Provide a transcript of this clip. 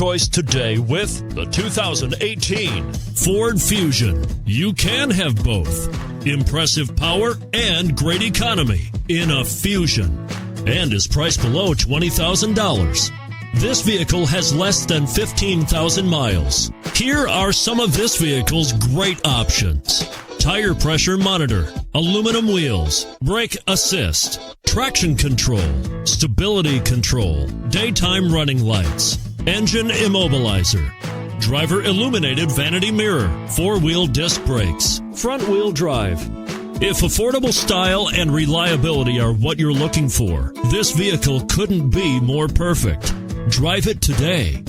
choice today with the 2018 Ford Fusion. You can have both impressive power and great economy in a Fusion, and is priced below $20,000. This vehicle has less than 15,000 miles. Here are some of this vehicle's great options: tire pressure monitor, aluminum wheels, brake assist, traction control, stability control, daytime running lights, engine immobilizer, driver illuminated vanity mirror, four-wheel disc brakes, front-wheel drive. If affordable style and reliability are what you're looking for, this vehicle couldn't be more perfect. Drive it today.